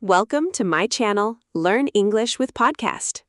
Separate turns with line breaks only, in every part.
Welcome to my channel, Learn English with Podcast.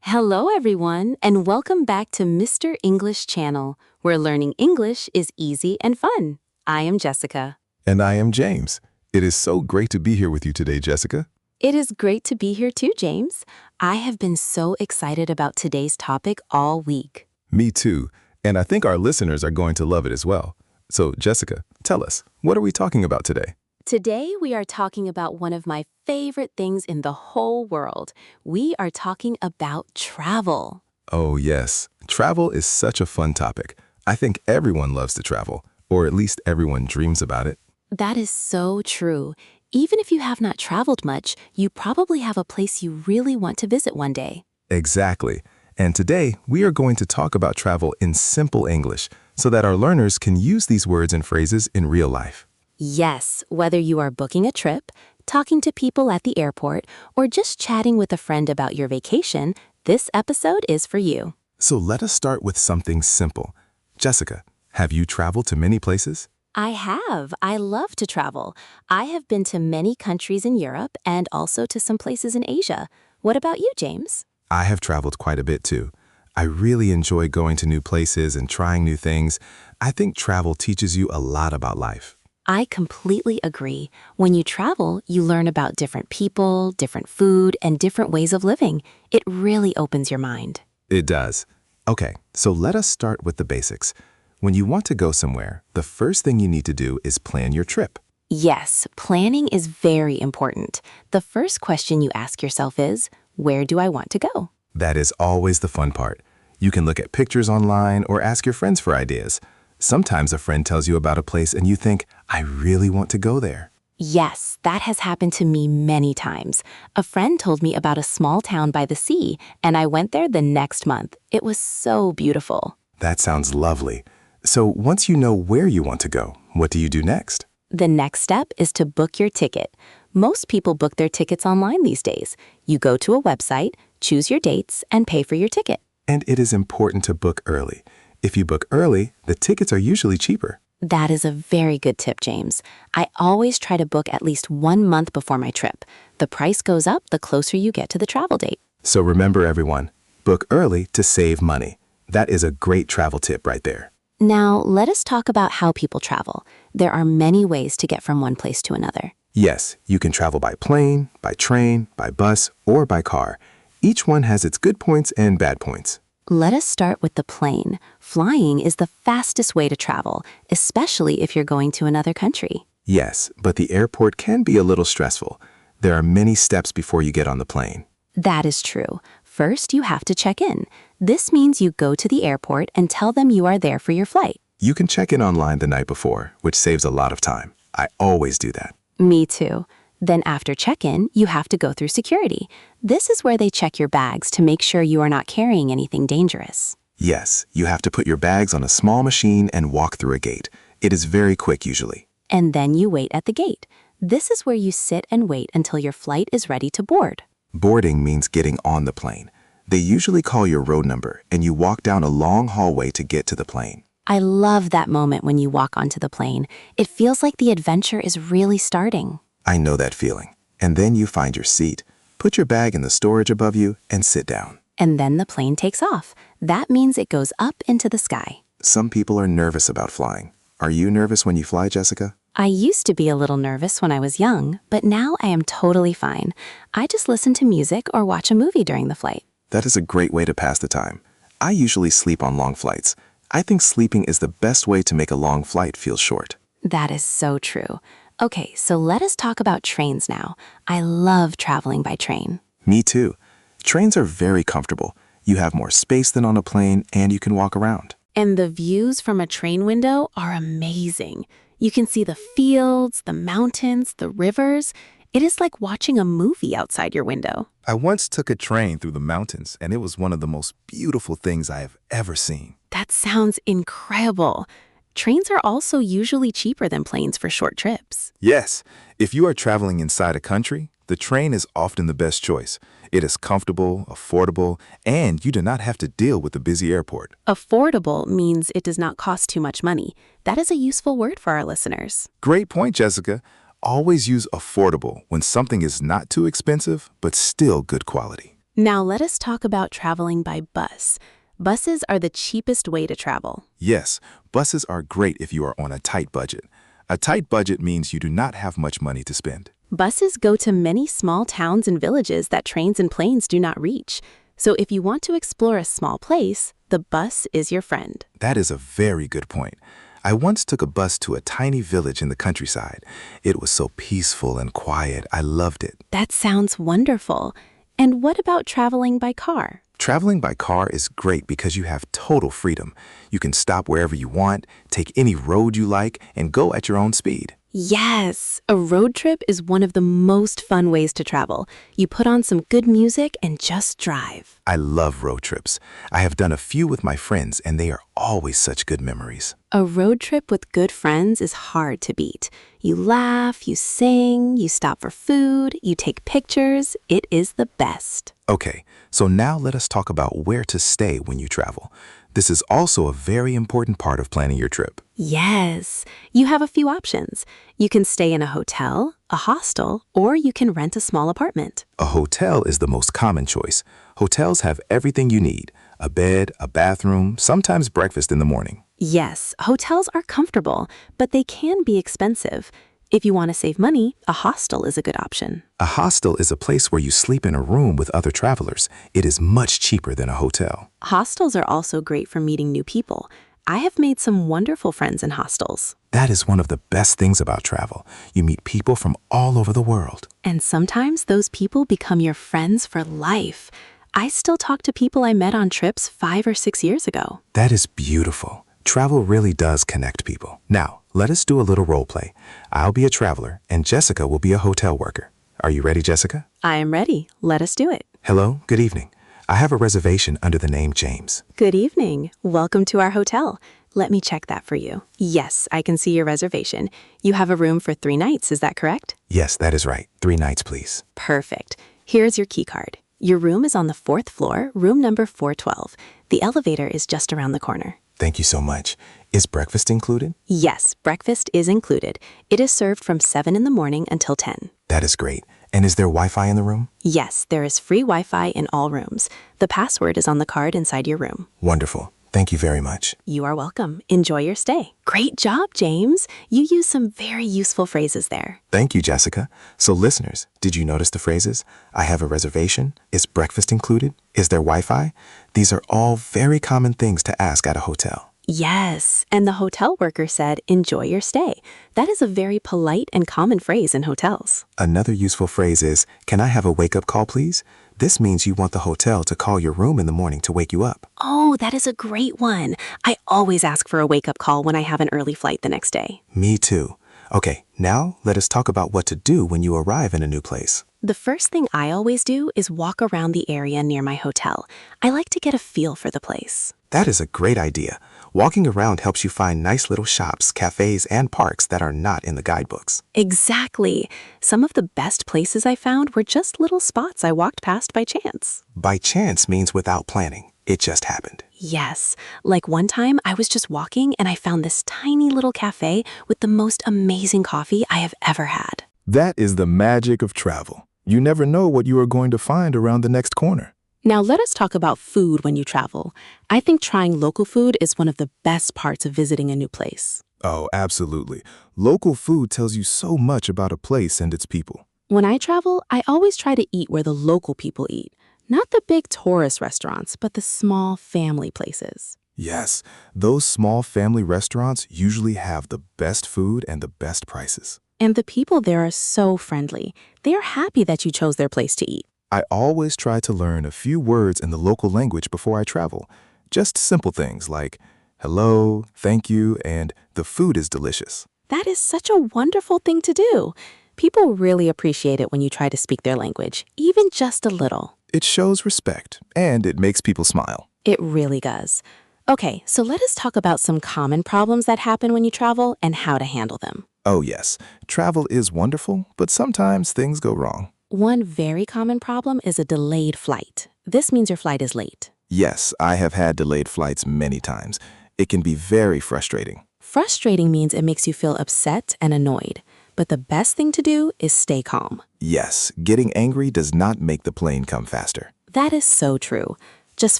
Hello, everyone, and welcome back to Mr. English Channel, where learning English is easy and fun. I am Jessica.
And I am James. It is so great to be here with you today, Jessica.
It is great to be here too, James. I have been so excited about today's topic all week.
Me too. And I think our listeners are going to love it as well. So, Jessica, tell us, what are we talking about today?
Today, we are talking about one of my favorite things in the whole world. We are talking about travel.
Oh, yes. Travel is such a fun topic. I think everyone loves to travel, or at least everyone dreams about it.
That is so true. Even if you have not traveled much, you probably have a place you really want to visit one day.
Exactly. And today, we are going to talk about travel in simple English so that our learners can use these words and phrases in real life.
Yes, whether you are booking a trip, talking to people at the airport, or just chatting with a friend about your vacation, this episode is for you.
So let us start with something simple. Jessica, have you traveled to many places?
I have. I love to travel. I have been to many countries in Europe and also to some places in Asia. What about you, James?
I have traveled quite a bit too. I really enjoy going to new places and trying new things. I think travel teaches you a lot about life.
I completely agree. When you travel, you learn about different people, different food, and different ways of living. It really opens your mind.
It does. Okay, so let us start with the basics. When you want to go somewhere, the first thing you need to do is plan your trip.
Yes, planning is very important. The first question you ask yourself is, where do I want to go?
That is always the fun part. You can look at pictures online or ask your friends for ideas. Sometimes a friend tells you about a place and you think, I really want to go there.
Yes, that has happened to me many times. A friend told me about a small town by the sea, and I went there the next month. It was so beautiful.
That sounds lovely. So once you know where you want to go, what do you do next?
The next step is to book your ticket. Most people book their tickets online these days. You go to a website, choose your dates, and pay for your ticket.
And it is important to book early. If you book early, the tickets are usually cheaper.
That is a very good tip, James. I always try to book at least 1 month before my trip. The price goes up the closer you get to the travel date.
So remember, everyone, book early to save money. That is a great travel tip right there.
Now, let us talk about how people travel. There are many ways to get from one place to another.
Yes, you can travel by plane, by train, by bus, or by car. Each one has its good points and bad points.
Let us start with the plane. Flying is the fastest way to travel, especially if you're going to another country.
Yes, but the airport can be a little stressful. There are many steps before you get on the plane.
That is true. First, you have to check in. This means you go to the airport and tell them you are there for your flight.
You can check in online the night before, which saves a lot of time. I always do that.
Me too. Then after check-in, you have to go through security. This is where they check your bags to make sure you are not carrying anything dangerous.
Yes, you have to put your bags on a small machine and walk through a gate. It is very quick usually.
And then you wait at the gate. This is where you sit and wait until your flight is ready to board.
Boarding means getting on the plane. They usually call your road number, and you walk down a long hallway to get to the plane.
I love that moment when you walk onto the plane. It feels like the adventure is really starting.
I know that feeling. And then you find your seat, put your bag in the storage above you, and sit down.
And then the plane takes off. That means it goes up into the sky.
Some people are nervous about flying. Are you nervous when you fly, Jessica?
I used to be a little nervous when I was young, but now I am totally fine. I just listen to music or watch a movie during the flight.
That is a great way to pass the time. I usually sleep on long flights. I think sleeping is the best way to make a long flight feel short.
That is so true. Okay, so let us talk about trains now. I love traveling by train.
Me too. Trains are very comfortable. You have more space than on a plane, and you can walk around.
And the views from a train window are amazing. You can see the fields, the mountains, the rivers. It is like watching a movie outside your window.
I once took a train through the mountains, and it was one of the most beautiful things I have ever seen.
That sounds incredible. Trains are also usually cheaper than planes for short trips.
Yes, if you are traveling inside a country, the train is often the best choice. It is comfortable, affordable, and you do not have to deal with the busy airport.
Affordable means it does not cost too much money. That is a useful word for our listeners.
Great point, Jessica. Always use affordable when something is not too expensive, but still good quality.
Now let us talk about traveling by bus. Buses are the cheapest way to travel.
Yes, buses are great if you are on a tight budget. A tight budget means you do not have much money to spend.
Buses go to many small towns and villages that trains and planes do not reach. So if you want to explore a small place, the bus is your friend.
That is a very good point. I once took a bus to a tiny village in the countryside. It was so peaceful and quiet. I loved it.
That sounds wonderful. And what about traveling by car?
Traveling by car is great because you have total freedom. You can stop wherever you want, take any road you like, and go at your own speed.
Yes, a road trip is one of the most fun ways to travel. You put on some good music and just drive.
I love road trips. I have done a few with my friends, and they are always such good memories.
A road trip with good friends is hard to beat. You laugh, you sing, you stop for food, you take pictures. It is the best.
Okay, so now let us talk about where to stay when you travel. This is also a very important part of planning your trip.
Yes, you have a few options. You can stay in a hotel, a hostel, or you can rent a small apartment.
A hotel is the most common choice. Hotels have everything you need: a bed, a bathroom, sometimes breakfast in the morning.
Yes, hotels are comfortable, but they can be expensive. If you want to save money, a hostel is a good option.
A hostel is a place where you sleep in a room with other travelers. It is much cheaper than a hotel.
Hostels are also great for meeting new people. I have made some wonderful friends in hostels.
That is one of the best things about travel. You meet people from all over the world.
And sometimes those people become your friends for life. I still talk to people I met on trips 5 or 6 years ago.
That is beautiful. Travel really does connect people. Now, let us do a little role play. I'll be a traveler, and Jessica will be a hotel worker. Are you ready, Jessica?
I am ready. Let us do it.
Hello, good evening. I have a reservation under the name James.
Good evening. Welcome to our hotel. Let me check that for you. Yes, I can see your reservation. You have a room for 3 nights, is that correct?
Yes, that is right. 3 nights, please.
Perfect. Here's your key card. Your room is on the 4th floor, room number 412. The elevator is just around the corner.
Thank you so much. Is breakfast included?
Yes, breakfast is included. It is served from 7 in the morning until 10.
That is great. And is there Wi-Fi in the room?
Yes, there is free Wi-Fi in all rooms. The password is on the card inside your room.
Wonderful. Thank you very much.
You are welcome. Enjoy your stay. Great job, James. You used some very useful phrases there.
Thank you, Jessica. So listeners, did you notice the phrases? I have a reservation. Is breakfast included? Is there Wi-Fi? These are all very common things to ask at a hotel.
Yes, and the hotel worker said, enjoy your stay. That is a very polite and common phrase in hotels.
Another useful phrase is, can I have a wake-up call, please? This means you want the hotel to call your room in the morning to wake you up.
Oh, that is a great one. I always ask for a wake-up call when I have an early flight the next day.
Me too. Okay, now let us talk about what to do when you arrive in a new place.
The first thing I always do is walk around the area near my hotel. I like to get a feel for the place.
That is a great idea. Walking around helps you find nice little shops, cafes, and parks that are not in the guidebooks.
Exactly. Some of the best places I found were just little spots I walked past by chance.
By chance means without planning. It just happened.
Yes. Like one time I was just walking and I found this tiny little cafe with the most amazing coffee I have ever had.
That is the magic of travel. You never know what you are going to find around the next corner.
Now let us talk about food when you travel. I think trying local food is one of the best parts of visiting a new place.
Oh, absolutely. Local food tells you so much about a place and its people.
When I travel, I always try to eat where the local people eat. Not the big tourist restaurants, but the small family places.
Yes, those small family restaurants usually have the best food and the best prices.
And the people there are so friendly. They are happy that you chose their place to eat.
I always try to learn a few words in the local language before I travel. Just simple things like, hello, thank you, and the food is delicious.
That is such a wonderful thing to do. People really appreciate it when you try to speak their language, even just a little.
It shows respect, and it makes people smile.
It really does. Okay, so let us talk about some common problems that happen when you travel and how to handle them.
Oh yes, travel is wonderful, but sometimes things go wrong.
One very common problem is a delayed flight. This means your flight is late.
Yes, I have had delayed flights many times. It can be very frustrating.
Frustrating means it makes you feel upset and annoyed. but the best thing to do is stay calm.
Yes, getting angry does not make the plane come faster.
That is so true. Just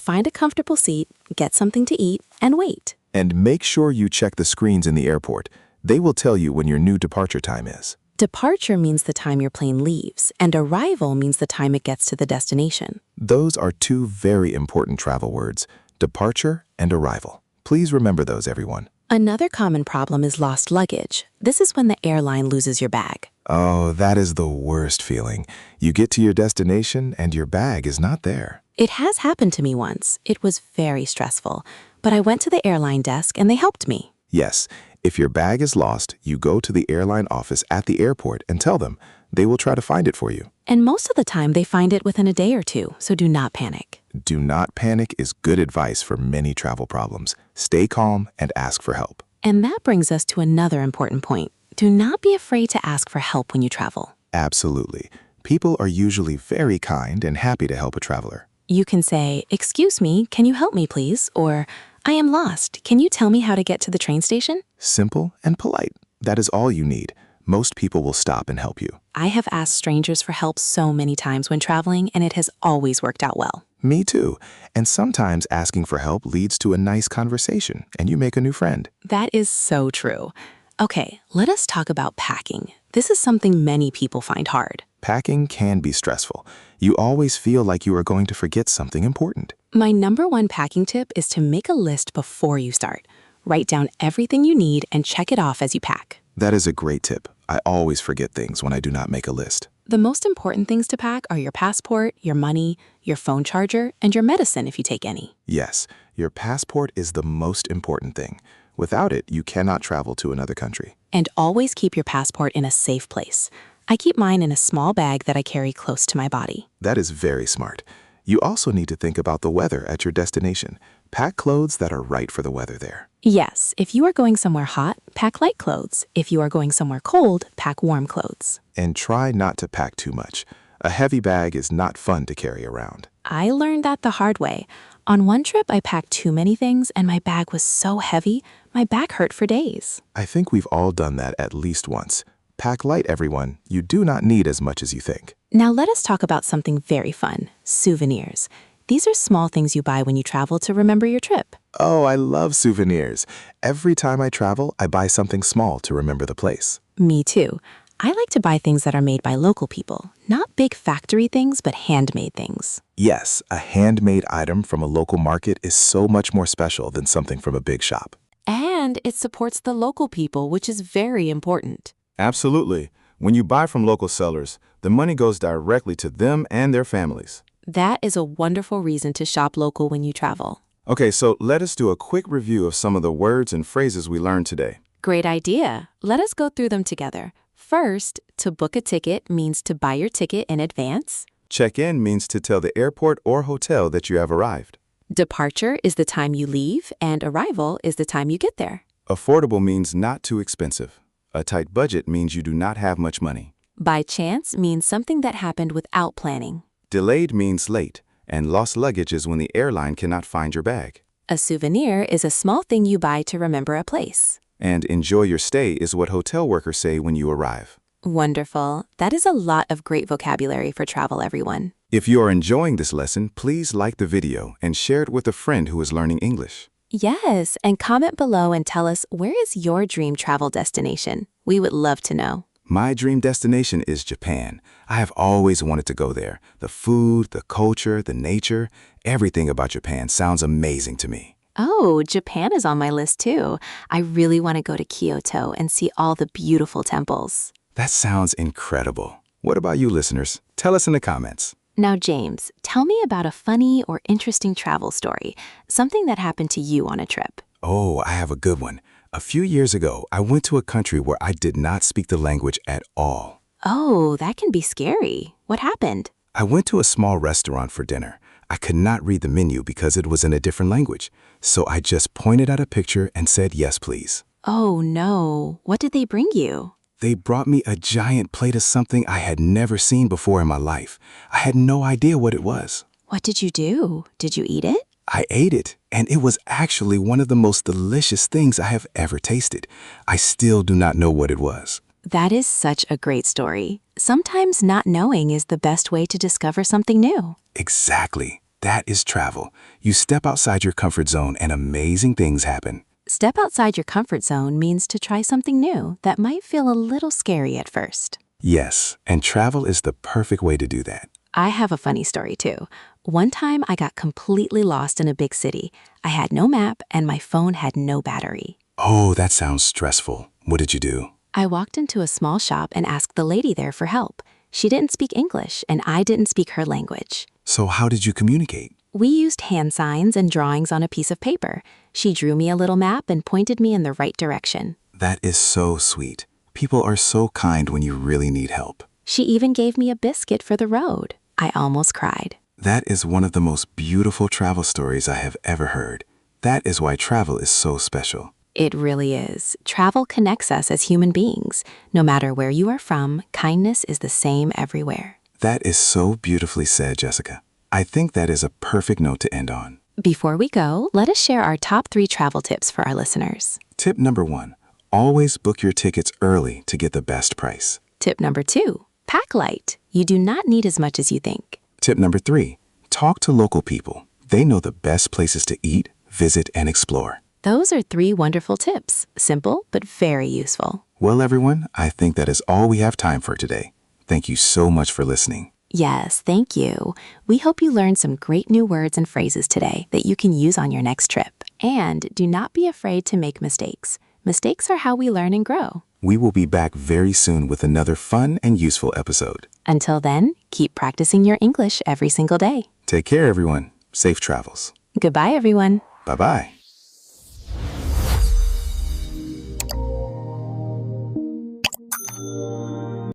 find a comfortable seat, get something to eat, and wait.
And make sure you check the screens in the airport. They will tell you when your new departure time is.
Departure means the time your plane leaves, and arrival means the time it gets to the destination.
Those are two very important travel words, departure and arrival. Please remember those, everyone.
Another common problem is lost luggage. This is when the airline loses your bag.
Oh, that is the worst feeling. You get to your destination and your bag is not there.
It has happened to me once. It was very stressful, but I went to the airline desk and they helped me.
Yes, if your bag is lost, you go to the airline office at the airport and tell them. They will try to find it for you.
And most of the time they find it within a day or two, so do not panic.
Do not panic is good advice for many travel problems. Stay calm and ask for help.
And that brings us to another important point. Do not be afraid to ask for help when you travel.
Absolutely. People are usually very kind and happy to help a traveler.
You can say, "Excuse me, can you help me please?" Or, "I am lost. Can you tell me how to get to the train station?"
Simple and polite. That is all you need. Most people will stop and help you.
I have asked strangers for help so many times when traveling, and it has always worked out well.
Me too. And sometimes asking for help leads to a nice conversation and you make a new friend.
That is so true. Okay, let us talk about packing. This is something many people find hard.
Packing can be stressful. You always feel like you are going to forget something important.
My #1 packing tip is to make a list before you start. Write down everything you need and check it off as you pack.
That is a great tip. I always forget things when I do not make a list.
The most important things to pack are your passport, your money, your phone charger, and your medicine if you take any.
Yes, your passport is the most important thing. Without it, you cannot travel to another country.
And always keep your passport in a safe place. I keep mine in a small bag that I carry close to my body.
That is very smart. You also need to think about the weather at your destination. Pack clothes that are right for the weather there.
Yes, if you are going somewhere hot, pack light clothes. If you are going somewhere cold, pack warm clothes.
And try not to pack too much. A heavy bag is not fun to carry around.
I learned that the hard way. On one trip, I packed too many things and my bag was so heavy, my back hurt for days.
I think we've all done that at least once. Pack light, everyone. You do not need as much as you think.
Now let us talk about something very fun, souvenirs. These are small things you buy when you travel to remember your trip.
Oh, I love souvenirs. Every time I travel, I buy something small to remember the place.
Me too. I like to buy things that are made by local people, not big factory things, but handmade things.
Yes, a handmade item from a local market is so much more special than something from a big shop.
And it supports the local people, which is very important.
Absolutely. When you buy from local sellers, the money goes directly to them and their families.
That is a wonderful reason to shop local when you travel.
Okay, so let us do a quick review of some of the words and phrases we learned today.
Great idea. Let us go through them together. First, to book a ticket means to buy your ticket in advance.
Check-in means to tell the airport or hotel that you have arrived.
Departure is the time you leave, and arrival is the time you get there.
Affordable means not too expensive. A tight budget means you do not have much money.
By chance means something that happened without planning.
Delayed means late, and lost luggage is when the airline cannot find your bag.
A souvenir is a small thing you buy to remember a place.
And enjoy your stay is what hotel workers say when you arrive.
Wonderful. That is a lot of great vocabulary for travel, everyone.
If you are enjoying this lesson, please like the video and share it with a friend who is learning English.
Yes, and comment below and tell us, where is your dream travel destination? We would love to know.
My dream destination is Japan. I have always wanted to go there. The food, the culture, the nature, everything about Japan sounds amazing to me.
Oh, Japan is on my list too. I really want to go to Kyoto and see all the beautiful temples.
That sounds incredible. What about you, listeners? Tell us in the comments.
Now, James, tell me about a funny or interesting travel story, something that happened to you on a trip.
Oh, I have a good one. A few years ago, I went to a country where I did not speak the language at all.
Oh, that can be scary. What happened?
I went to a small restaurant for dinner. I could not read the menu because it was in a different language. So I just pointed at a picture and said, "Yes, please."
Oh, no. What did they bring you?
They brought me a giant plate of something I had never seen before in my life. I had no idea what it was.
What did you do? Did you eat it?
I ate it, and it was actually one of the most delicious things I have ever tasted. I still do not know what it was.
That is such a great story. Sometimes not knowing is the best way to discover something new.
Exactly. That is travel. You step outside your comfort zone and amazing things happen.
Step outside your comfort zone means to try something new that might feel a little scary at first.
Yes, and travel is the perfect way to do that.
I have a funny story too. One time I got completely lost in a big city. I had no map and my phone had no battery.
Oh, that sounds stressful. What did you do?
I walked into a small shop and asked the lady there for help. She didn't speak English and I didn't speak her language.
So how did you communicate?
We used hand signs and drawings on a piece of paper. She drew me a little map and pointed me in the right direction.
That is so sweet. People are so kind when you really need help.
She even gave me a biscuit for the road. I almost cried.
That is one of the most beautiful travel stories I have ever heard. That is why travel is so special.
It really is. Travel connects us as human beings. No matter where you are from, kindness is the same everywhere.
That is so beautifully said, Jessica. I think that is a perfect note to end on.
Before we go, let us share our top 3 travel tips for our listeners.
Tip number 1, always book your tickets early to get the best price.
Tip number 2, pack light. You do not need as much as you think.
Tip number 3, talk to local people. They know the best places to eat, visit, and explore.
Those are 3 wonderful tips. Simple, but very useful.
Well, everyone, I think that is all we have time for today. Thank you so much for listening.
Yes, thank you. We hope you learned some great new words and phrases today that you can use on your next trip. And do not be afraid to make mistakes. Mistakes are how we learn and grow.
We will be back very soon with another fun and useful episode.
Until then, keep practicing your English every single day.
Take care, everyone. Safe travels.
Goodbye, everyone.
Bye-bye.